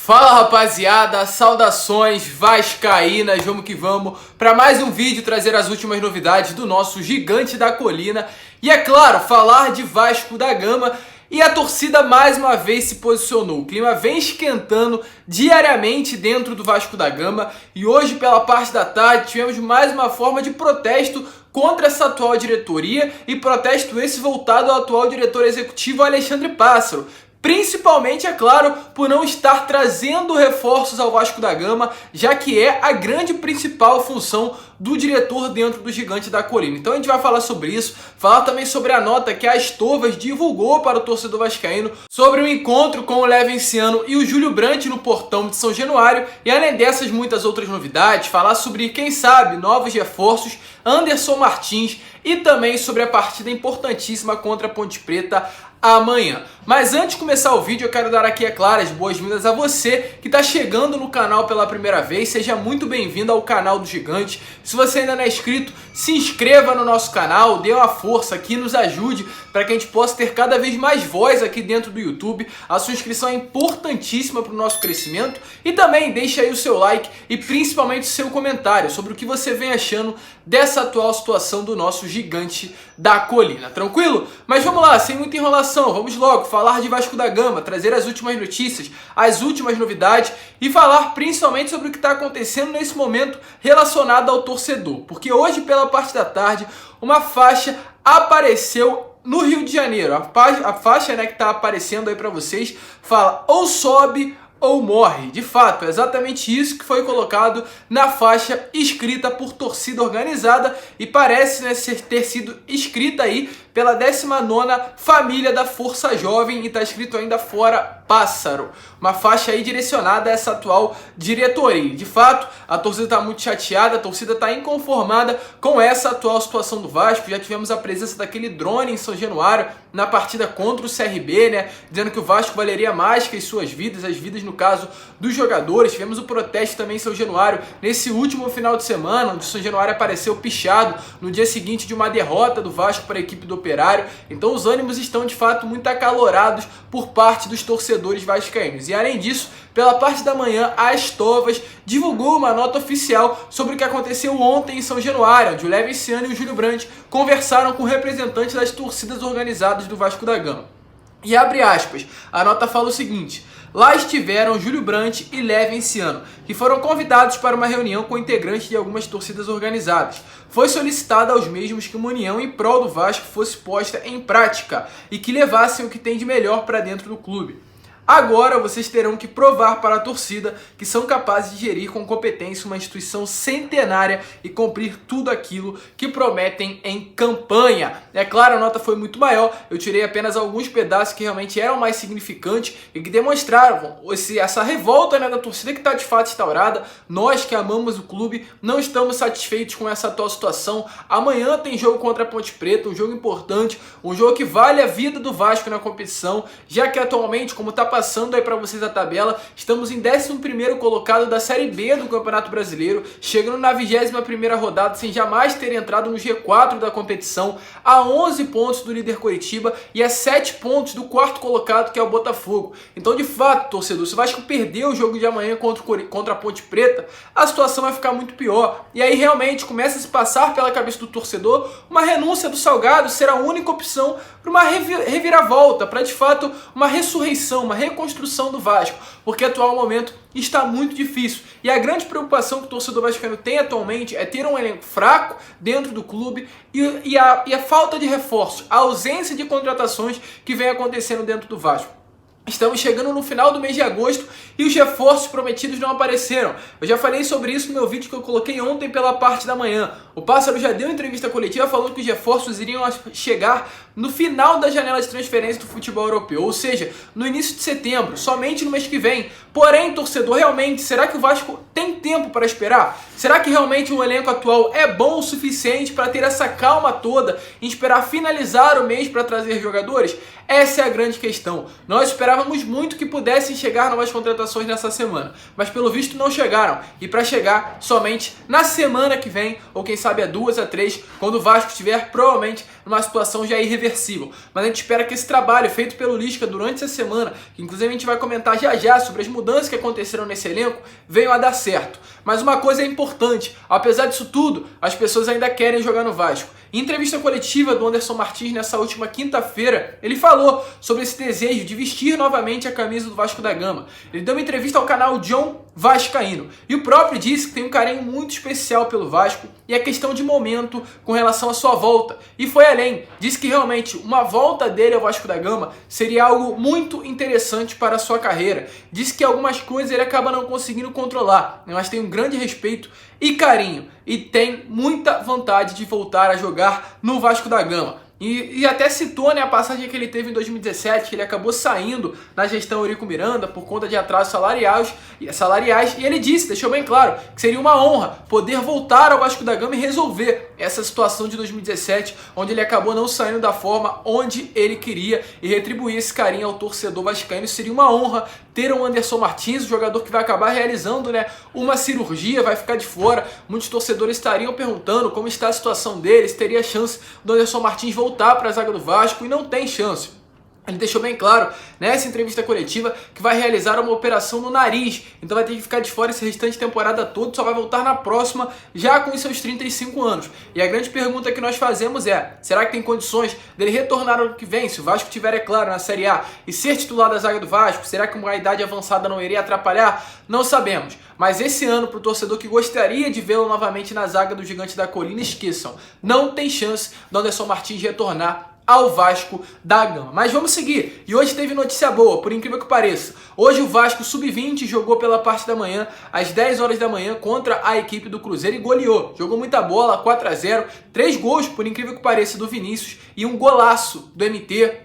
Fala rapaziada, saudações vascaínas, vamos que vamos para mais um vídeo trazer as últimas novidades do nosso gigante da colina e é claro, falar de Vasco da Gama. E a torcida mais uma vez se posicionou, o clima vem esquentando diariamente dentro do Vasco da Gama e hoje pela parte da tarde tivemos mais uma forma de protesto contra essa atual diretoria e protesto esse voltado ao atual diretor executivo Alexandre Pássaro. Principalmente, é claro, por não estar trazendo reforços ao Vasco da Gama, já que é a grande principal função do diretor dentro do Gigante da Colina. Então a gente vai falar sobre isso, falar também sobre a nota que a Astovas divulgou para o torcedor vascaíno sobre o encontro com o Levenciano e o Júlio Brandt no portão de São Januário e além dessas muitas outras novidades, falar sobre, quem sabe, novos reforços, Anderson Martins e também sobre a partida importantíssima contra a Ponte Preta amanhã. Mas antes de começar o vídeo, eu quero dar aqui, é claro, as boas-vindas a você que está chegando no canal pela primeira vez. Seja muito bem-vindo ao canal do Gigante. Se você ainda não é inscrito, se inscreva no nosso canal, dê uma força aqui, nos ajude para que a gente possa ter cada vez mais voz aqui dentro do YouTube. A sua inscrição é importantíssima para o nosso crescimento. E também deixe aí o seu like e principalmente o seu comentário sobre o que você vem achando dessa atual situação do nosso Gigante da Colina. Tranquilo? Mas vamos lá, sem muita enrolação, vamos logo falar de Vasco da Gama, trazer as últimas notícias, as últimas novidades e falar principalmente sobre o que está acontecendo nesse momento relacionado ao torcedor. Porque hoje, pela parte da tarde, uma faixa apareceu no Rio de Janeiro. A faixa, né, que está aparecendo aí para vocês fala ou sobe ou morre. De fato, é exatamente isso que foi colocado na faixa escrita por torcida organizada e parece, né, ter sido escrita aí pela 19ª família da Força Jovem e está escrito ainda fora Pássaro. Uma faixa aí direcionada a essa atual diretoria. De fato, a torcida está muito chateada, a torcida está inconformada com essa atual situação do Vasco. Já tivemos a presença daquele drone em São Januário na partida contra o CRB, né, dizendo que o Vasco valeria mais que as suas vidas, as vidas no caso dos jogadores. Tivemos o protesto também em São Januário nesse último final de semana, onde o São Januário apareceu pichado no dia seguinte de uma derrota do Vasco para a equipe do Operário. Então os ânimos estão de fato muito acalorados por parte dos torcedores vascaínos. E além disso, pela parte da manhã, a Astovas divulgou uma nota oficial sobre o que aconteceu ontem em São Januário, onde o Levenciano e o Júlio Brandt conversaram com representantes das torcidas organizadas do Vasco da Gama. E abre aspas, a nota fala o seguinte: lá estiveram Júlio Brandt e Levenciano, que foram convidados para uma reunião com integrantes de algumas torcidas organizadas. Foi solicitada aos mesmos que uma união em prol do Vasco fosse posta em prática e que levassem o que tem de melhor para dentro do clube. Agora vocês terão que provar para a torcida que são capazes de gerir com competência uma instituição centenária e cumprir tudo aquilo que prometem em campanha. É claro, a nota foi muito maior, eu tirei apenas alguns pedaços que realmente eram mais significantes e que demonstraram essa revolta, né, da torcida que está de fato instaurada. Nós que amamos o clube não estamos satisfeitos com essa atual situação. Amanhã tem jogo contra a Ponte Preta, um jogo importante, um jogo que vale a vida do Vasco na competição, já que atualmente, como está passando aí para vocês a tabela, estamos em 11º colocado da Série B do Campeonato Brasileiro, chegando na 21ª rodada sem jamais ter entrado no G4 da competição, a 11 pontos do líder Coritiba e a 7 pontos do quarto colocado, que é o Botafogo. Então, de fato, torcedor, se o Vasco perder o jogo de amanhã contra a Ponte Preta, a situação vai ficar muito pior. E aí realmente começa a se passar pela cabeça do torcedor uma renúncia do Salgado ser a única opção para uma reviravolta, para de fato uma ressurreição, uma reconstrução do Vasco, porque o atual momento está muito difícil. E a grande preocupação que o torcedor vascaíno tem atualmente é ter um elenco fraco dentro do clube e a falta de reforços, a ausência de contratações que vem acontecendo dentro do Vasco. Estamos chegando no final do mês de agosto e os reforços prometidos não apareceram. Eu já falei sobre isso no meu vídeo que eu coloquei ontem pela parte da manhã. O Pássaro já deu entrevista coletiva falando que os reforços iriam chegar no final da janela de transferência do futebol europeu, ou seja, no início de setembro, somente no mês que vem. Porém, torcedor, realmente, será que o Vasco tem tempo para esperar? Será que realmente o elenco atual é bom o suficiente para ter essa calma toda e esperar finalizar o mês para trazer jogadores? Essa é a grande questão. Nós esperávamos muito que pudessem chegar novas contratações nessa semana, mas pelo visto não chegaram. E para chegar somente na semana que vem, ou quem sabe a 2 a 3, quando o Vasco estiver provavelmente numa situação já irreversível. Mas a gente espera que esse trabalho feito pelo Lisca durante essa semana, que inclusive a gente vai comentar já já sobre as mudanças que aconteceram nesse elenco, venham a dar certo. Mas uma coisa é importante, apesar disso tudo, as pessoas ainda querem jogar no Vasco. Em entrevista coletiva do Anderson Martins nessa última quinta-feira, ele falou sobre esse desejo de vestir novamente a camisa do Vasco da Gama. Ele deu uma entrevista ao canal John Vascaíno e o próprio disse que tem um carinho muito especial pelo Vasco e é questão de momento com relação à sua volta. E foi além, disse que realmente uma volta dele ao Vasco da Gama seria algo muito interessante para a sua carreira. Disse que algumas coisas ele acaba não conseguindo controlar, mas tem um grande respeito e carinho e tem muita vontade de voltar a jogar no Vasco da Gama. E até citou, né, a passagem que ele teve em 2017, que ele acabou saindo na gestão Eurico Miranda por conta de atrasos salariais, e ele disse, deixou bem claro, que seria uma honra poder voltar ao Vasco da Gama e resolver essa situação de 2017, onde ele acabou não saindo da forma onde ele queria e retribuir esse carinho ao torcedor vascaíno. Seria uma honra ter o Anderson Martins, o jogador que vai acabar realizando, né, uma cirurgia, vai ficar de fora. Muitos torcedores estariam perguntando como está a situação dele, se teria chance do Anderson Martins voltar para a zaga do Vasco, e não tem chance. Ele deixou bem claro nessa entrevista coletiva que vai realizar uma operação no nariz, então vai ter que ficar de fora esse restante de temporada toda, só vai voltar na próxima já com os seus 35 anos. E a grande pergunta que nós fazemos é, será que tem condições dele retornar no ano que vem, se o Vasco tiver, é claro, na Série A e ser titular da zaga do Vasco? Será que uma idade avançada não iria atrapalhar? Não sabemos, mas esse ano, para o torcedor que gostaria de vê-lo novamente na zaga do Gigante da Colina, esqueçam, não tem chance do Anderson Martins retornar ao Vasco da Gama. Mas vamos seguir. E hoje teve notícia boa, por incrível que pareça. Hoje o Vasco Sub-20 jogou pela parte da manhã, às 10 horas da manhã, contra a equipe do Cruzeiro e goleou. Jogou muita bola, 4 a 0, 3 gols, por incrível que pareça, do Vinícius e um golaço do MT.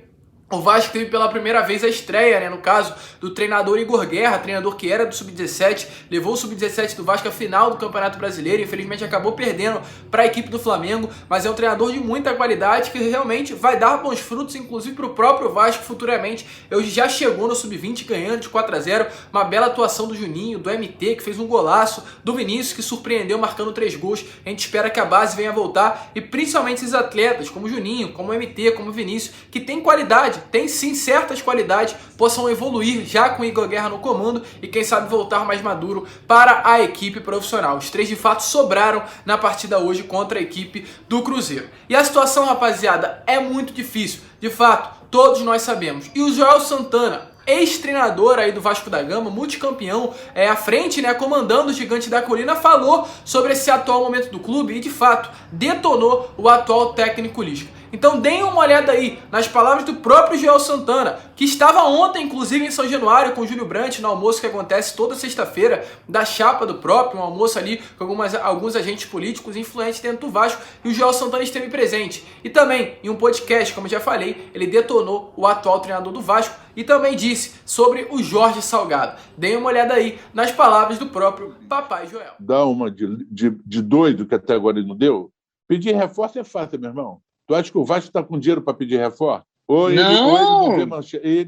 O Vasco teve pela primeira vez a estreia, né, no caso do treinador Igor Guerra, treinador que era do Sub-17, levou o Sub-17 do Vasco à final do Campeonato Brasileiro, infelizmente acabou perdendo para a equipe do Flamengo, mas é um treinador de muita qualidade que realmente vai dar bons frutos, inclusive para o próprio Vasco futuramente. Ele já chegou no Sub-20 ganhando de 4 a 0, uma bela atuação do Juninho, do MT, que fez um golaço, do Vinícius, que surpreendeu marcando 3 gols. A gente espera que a base venha a voltar e principalmente esses atletas como o Juninho, como o MT, como o Vinícius, que tem qualidade, tem sim certas qualidades, possam evoluir já com o Igor Guerra no comando e quem sabe voltar mais maduro para a equipe profissional. Os 3 de fato sobraram na partida hoje contra a equipe do Cruzeiro. E a situação, rapaziada, é muito difícil, de fato, todos nós sabemos. E o Joel Santana, ex-treinador aí do Vasco da Gama, multicampeão, à frente, né, comandando o Gigante da Colina, falou sobre esse atual momento do clube e, de fato, detonou o atual técnico Lisca. Então deem uma olhada aí nas palavras do próprio Joel Santana, que estava ontem, inclusive, em São Januário com o Júlio Brandt, no almoço que acontece toda sexta-feira, da chapa do próprio, um almoço ali com alguns agentes políticos influentes dentro do Vasco, e o Joel Santana esteve presente. E também, em um podcast, como já falei, ele detonou o atual treinador do Vasco e também disse sobre o Jorge Salgado. Deem uma olhada aí nas palavras do próprio Papai Joel. Dá uma de doido que até agora ele não deu. Pedir reforço é fácil, meu irmão. Tu acha que o Vasco está com dinheiro para pedir reforço? Ou ele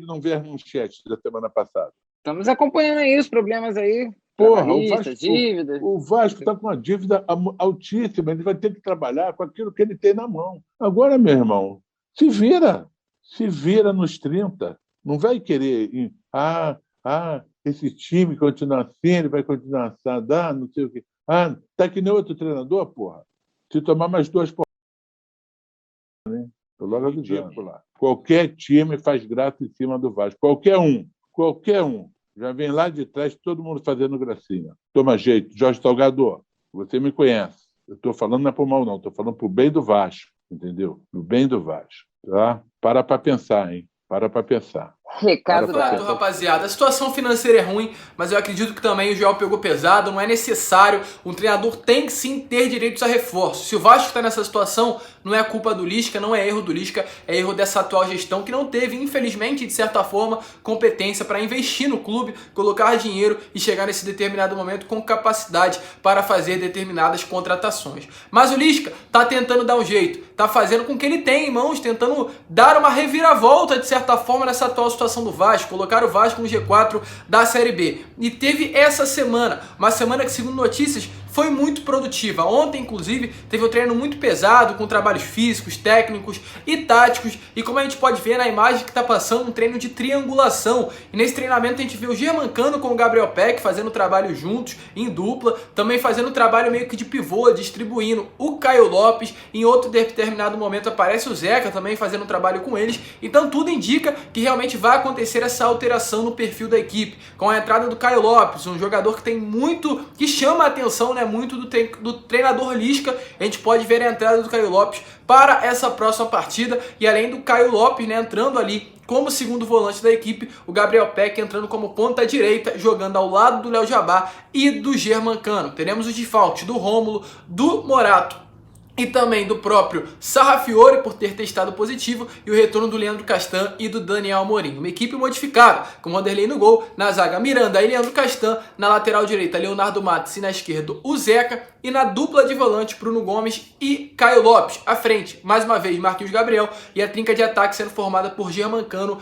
não vê as manchetes da semana passada? Estamos acompanhando aí os problemas aí. Porra, Dívidas. O Vasco está com uma dívida altíssima. Ele vai ter que trabalhar com aquilo que ele tem na mão. Agora, meu irmão, se vira nos 30. Não vai querer... esse time continua assim, ele vai continuar assado, não sei o quê. Tá que nem outro treinador, porra. Se tomar mais 2 Estou logo avisando lá. Qualquer time faz graça em cima do Vasco. Qualquer um. Já vem lá de trás, todo mundo fazendo gracinha. Toma jeito. Jorge Salgado, você me conhece. Eu estou falando não é por mal, não. Estou falando por bem do Vasco, entendeu? No bem do Vasco. Tá? Para pensar, hein? Para pensar. Recado Bora pra dado. Fato, rapaziada, a situação financeira é ruim, mas eu acredito que também o Joel pegou pesado, não é necessário, um treinador tem que sim ter direitos a reforço. Se o Vasco está nessa situação, não é culpa do Lisca, não é erro do Lisca, é erro dessa atual gestão que não teve, infelizmente, de certa forma, competência para investir no clube, colocar dinheiro e chegar nesse determinado momento com capacidade para fazer determinadas contratações. Mas o Lisca tá tentando dar um jeito, tá fazendo com que ele tenha em mãos, tentando dar uma reviravolta, de certa forma, nessa atual situação do Vasco, colocar o Vasco no G4 da Série B. E teve essa semana, uma semana que, segundo notícias, foi muito produtiva. Ontem, inclusive, teve um treino muito pesado, com trabalhos físicos, técnicos e táticos. E como a gente pode ver na imagem que está passando, um treino de triangulação. E nesse treinamento a gente viu o Germancano com o Gabriel Peck fazendo trabalho juntos, em dupla. Também fazendo trabalho meio que de pivô, distribuindo o Caio Lopes. Em outro determinado momento aparece o Zeca também fazendo um trabalho com eles. Então tudo indica que realmente vai acontecer essa alteração no perfil da equipe. Com a entrada do Caio Lopes, um jogador que tem muito, que chama a atenção, né? Muito do treinador Lisca. A gente pode ver a entrada do Caio Lopes para essa próxima partida, e além do Caio Lopes, né, entrando ali como segundo volante da equipe, o Gabriel Peck entrando como ponta direita, jogando ao lado do Léo Jabá e do Germancano. Teremos os desfalques do Rômulo, do Morato e também do próprio Sarrafiore por ter testado positivo, e o retorno do Leandro Castan e do Daniel Amorim. Uma equipe modificada, com o Vanderlei no gol, na zaga Miranda e Leandro Castan, na lateral direita Leonardo Matos e na esquerda o Zeca, e na dupla de volante Bruno Gomes e Caio Lopes. À frente, mais uma vez, Marquinhos Gabriel, e a trinca de ataque sendo formada por Germancano,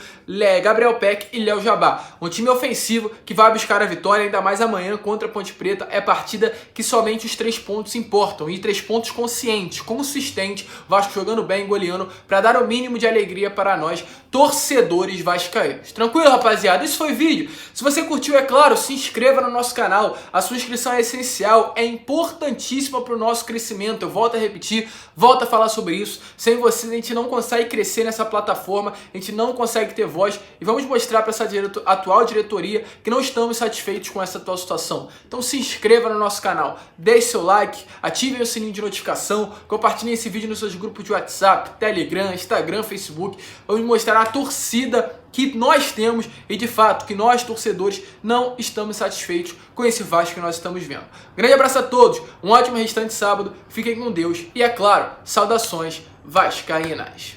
Gabriel Peck e Léo Jabá. Um time ofensivo que vai buscar a vitória, ainda mais amanhã contra a Ponte Preta. É partida que somente os 3 pontos importam, e 3 pontos consistente, Vasco jogando bem, goleando, para dar o mínimo de alegria para nós, torcedores vascaínos. Tranquilo, rapaziada? Esse foi o vídeo. Se você curtiu, é claro, se inscreva no nosso canal. A sua inscrição é essencial, é importantíssima para o nosso crescimento. Eu volto a repetir, volto a falar sobre isso. Sem vocês a gente não consegue crescer nessa plataforma, a gente não consegue ter voz, e vamos mostrar para essa atual diretoria que não estamos satisfeitos com essa atual situação. Então se inscreva no nosso canal, deixe seu like, ativem o sininho de notificação, compartilhem esse vídeo nos seus grupos de WhatsApp, Telegram, Instagram, Facebook. Vamos mostrar a torcida que nós temos e, de fato, que nós, torcedores, não estamos satisfeitos com esse Vasco que nós estamos vendo. Grande abraço a todos, um ótimo restante de sábado, fiquem com Deus e, é claro, saudações vascaínas.